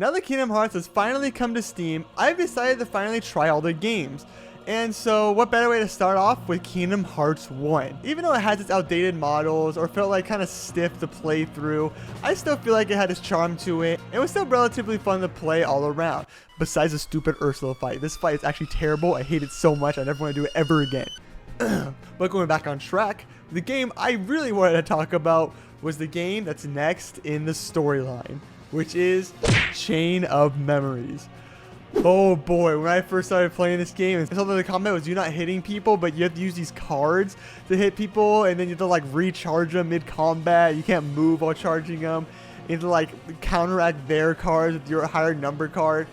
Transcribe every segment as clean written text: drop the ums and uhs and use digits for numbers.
Now that Kingdom Hearts has finally come to Steam, I've decided to finally try all the games. And so what better way to start off with Kingdom Hearts 1. Even though it has its outdated models or felt like kind of stiff to play through, I still feel like it had its charm to it. It was still relatively fun to play all around. Besides the stupid Ursula fight. This fight is actually terrible. I hate it so much. I never want to do it ever again. But going back on track, the game I really wanted to talk about was the game that's next in the storyline, which is Chain of Memories. Oh boy, when I first started playing this game, I saw that the combat was you not hitting people, but you have to use these cards to hit people, and then you have to like recharge them mid-combat. You can't move while charging them. You have to like counteract their cards with your higher number card.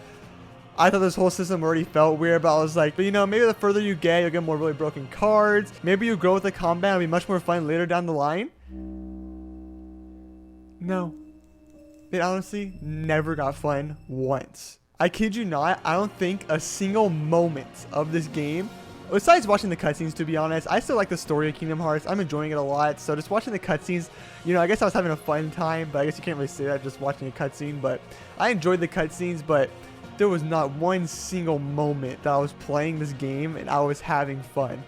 I thought this whole system already felt weird, but I was like, but you know, maybe the further you get, you'll get more really broken cards. Maybe you grow with the combat and it'll be much more fun later down the line. No. It honestly never got fun once. I kid you not, I don't think a single moment of this game, besides watching the cutscenes, to be honest, I still like the story of Kingdom Hearts. I'm enjoying it a lot. So just watching the cutscenes, you know, I guess I was having a fun time, but I guess you can't really say that just watching a cutscene. But I enjoyed the cutscenes, but there was not one single moment that I was playing this game and I was having fun.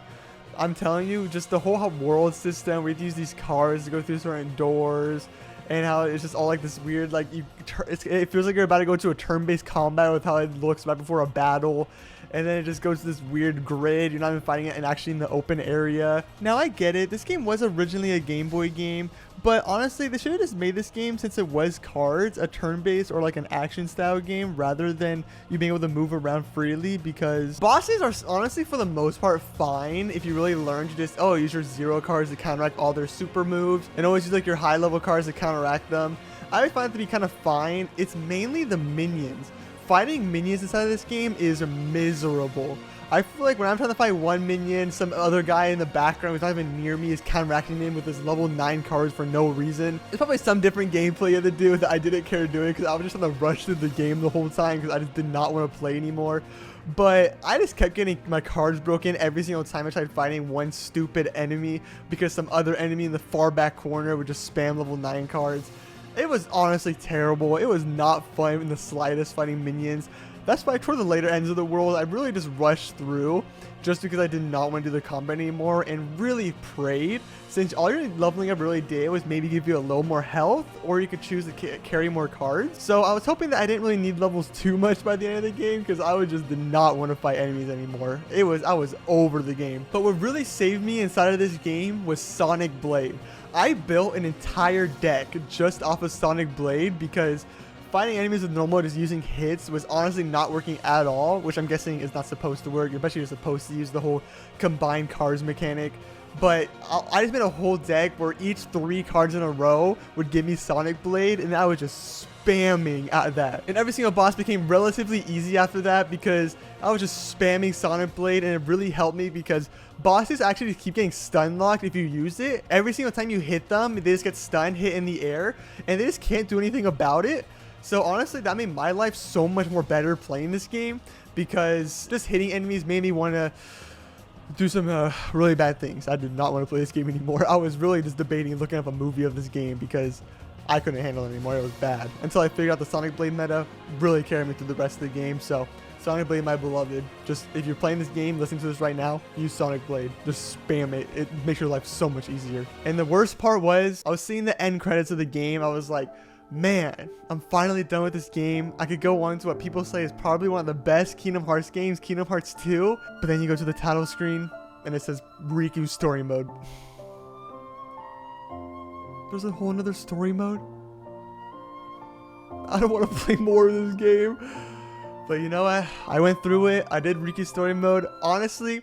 I'm telling you, just the whole world system, we have to use these cars to go through certain doors, and how it's just all like this weird, like it feels like you're about to go to a turn-based combat with how it looks right before a battle. And then it just goes to this weird grid. You're not even fighting it and actually in the open area. Now I get it. This game was originally a Game Boy game. But honestly, they should have just made this game, since it was cards, a turn-based or like an action style game rather than you being able to move around freely, because bosses are honestly for the most part fine if you really learn to just, use your zero cards to counteract all their super moves, and always use like your high level cards to counteract them. I always find it to be kind of fine. It's mainly the minions. Fighting minions inside of this game is miserable. I feel like when I'm trying to fight one minion, some other guy in the background who's not even near me is counteracting him with his level 9 cards for no reason. There's probably some different gameplay you have to do that I didn't care to do it because I was just trying to rush through the game the whole time because I just did not want to play anymore. But I just kept getting my cards broken every single time I tried fighting one stupid enemy because some other enemy in the far back corner would just spam level 9 cards. It was honestly terrible. It was not fun in the slightest fighting minions. That's why toward the later ends of the world, I really just rushed through just because I did not want to do the combat anymore, and really prayed, since all you're leveling up really did was maybe give you a little more health, or you could choose to carry more cards. So I was hoping that I didn't really need levels too much by the end of the game, because I did not want to fight enemies anymore. I was over the game. But what really saved me inside of this game was Sonic Blade. I built an entire deck just off of Sonic Blade because fighting enemies with normal just using hits was honestly not working at all, which I'm guessing is not supposed to work. You're basically supposed to use the whole combined cards mechanic. But I just made a whole deck where each 3 cards in a row would give me Sonic Blade, and I was just spamming at that. And every single boss became relatively easy after that because I was just spamming Sonic Blade, and it really helped me because bosses actually keep getting stun locked if you use it. Every single time you hit them, they just get stunned, hit in the air, and they just can't do anything about it. So honestly, that made my life so much more better playing this game, because just hitting enemies made me want to do some really bad things. I did not want to play this game anymore. I was really just debating looking up a movie of this game because I couldn't handle it anymore. It was bad. Until I figured out the Sonic Blade meta, really carried me through the rest of the game. So Sonic Blade, my beloved. Just if you're playing this game, listening to this right now, use Sonic Blade. Just spam it. It makes your life so much easier. And the worst part was, I was seeing the end credits of the game. I was like, man, I'm finally done with this game. I could go on to what people say is probably one of the best Kingdom Hearts games, Kingdom Hearts 2. But then you go to the title screen and it says Riku story mode. There's a whole nother story mode. I don't want to play more of this game. But you know what? I went through it. I did Riku story mode. Honestly,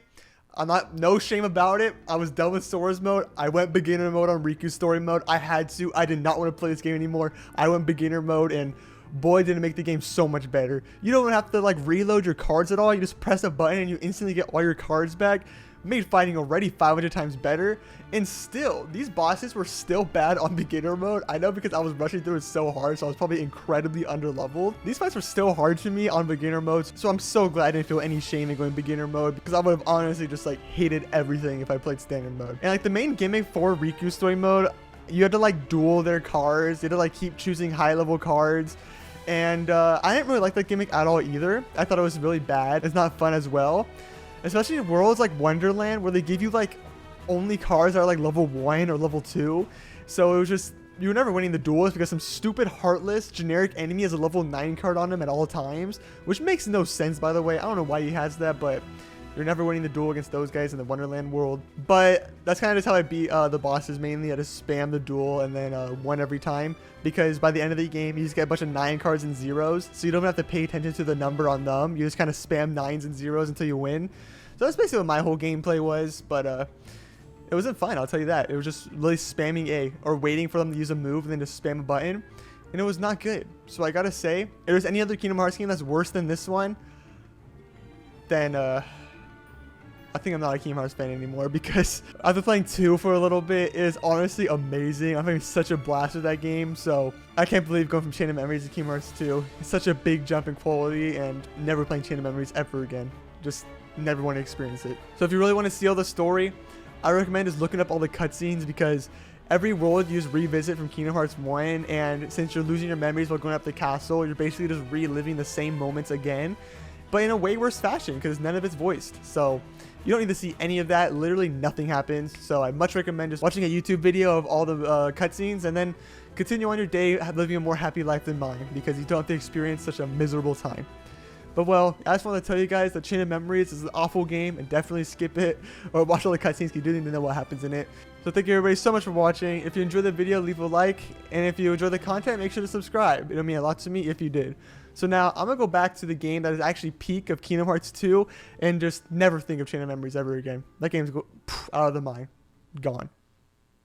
no shame about it. I was done with Sora's mode. I went beginner mode on Riku's story mode. I had to. I did not want to play this game anymore. I went beginner mode, and boy, did it make the game so much better. You don't even have to like reload your cards at all. You just press a button and you instantly get all your cards back. Made fighting already 500 times better, and still these bosses were still bad on beginner mode. I know because I was rushing through it so hard, so I was probably incredibly underleveled. These fights were still hard to me on beginner mode, so I'm so glad I didn't feel any shame in going beginner mode, because I would have honestly just like hated everything if I played standard mode. And like the main gimmick for Riku story mode, you had to like duel their cards. You had to like keep choosing high level cards. And I didn't really like that gimmick at all either. I thought it was really bad. It's not fun as well. Especially in worlds like Wonderland where they give you like only cars that are like level 1 or level 2. So it was just, you were never winning the duels because some stupid heartless generic enemy has a level 9 card on him at all times. Which makes no sense, by the way. I don't know why he has that, but you're never winning the duel against those guys in the Wonderland world. But that's kind of just how I beat the bosses mainly. I just spam the duel and then won every time. Because by the end of the game, you just get a bunch of 9 cards and 0s. So you don't have to pay attention to the number on them. You just kind of spam 9s and 0s until you win. So that's basically what my whole gameplay was. But it wasn't fun, I'll tell you that. It was just really spamming A or waiting for them to use a move and then just spam a button. And it was not good. So I gotta say, if there's any other Kingdom Hearts game that's worse than this one, then I think I'm not a Kingdom Hearts fan anymore, because after playing 2 for a little bit, it is honestly amazing. I'm having such a blast with that game, so I can't believe going from Chain of Memories to Kingdom Hearts 2. It's such a big jump in quality, and never playing Chain of Memories ever again. Just never want to experience it. So if you really want to see all the story, I recommend just looking up all the cutscenes, because every world you just revisit from Kingdom Hearts 1, and since you're losing your memories while going up the castle, you're basically just reliving the same moments again, but in a way worse fashion, because none of it's voiced. So you don't need to see any of that. Literally nothing happens. So I much recommend just watching a YouTube video of all the cutscenes and then continue on your day living a more happy life than mine, because you don't have to experience such a miserable time. But well, I just want to tell you guys that Chain of Memories is an awful game, and definitely skip it or watch all the cutscenes because you do need to know what happens in it. So thank you everybody so much for watching. If you enjoyed the video, leave a like, and if you enjoy the content, make sure to subscribe. It'll mean a lot to me if you did. So now I'm going to go back to the game that is actually peak of Kingdom Hearts 2 and just never think of Chain of Memories ever again. That game's out of the mind. Gone.